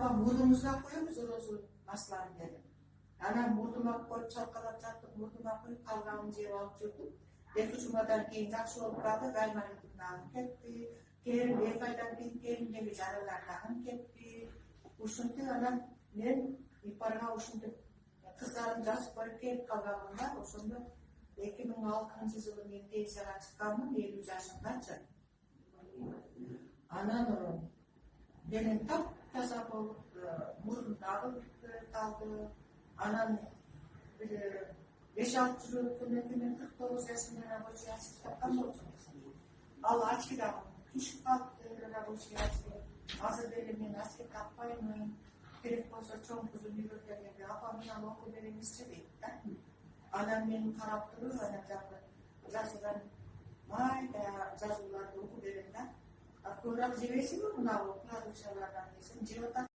апа мурдуңузга коебуз орозу масларын дедим. Анан мурдума коюп чалкалап жаттым, мурдума коюп калганын жеп алып жүрдүм. 2 жумадан кийин жакшы болуп калды, гайманаттын дагы кетти. Келин 2 айдан кийин келиндеги жаралар дагы кетти. Ушинтип анан мен ипарга ушинтип кыздарым жаш барып келип калганмда, ошондо 2006-жылы мен пенсияга чыкканмын, 50 жашымдачы. Анан денем таптаза болуп, мурдум дагы калды. Анан 5-6 жыл өткөндөн кийин мен 49 жашымда рабочий тапкан болчумун. Ал ачки дагы түшүп калыптыр рабочий. Азыр деле мен ачки таппаймын. Керек болсо чоң кызым үйрөтөм, апа менен окуй бериңизчи дейт да. Анан мен карап туруп, анан жазылган майда жазууларды окуп берем да. Көрөп жебейсиңби мына продукциялардан десем, жеп атат.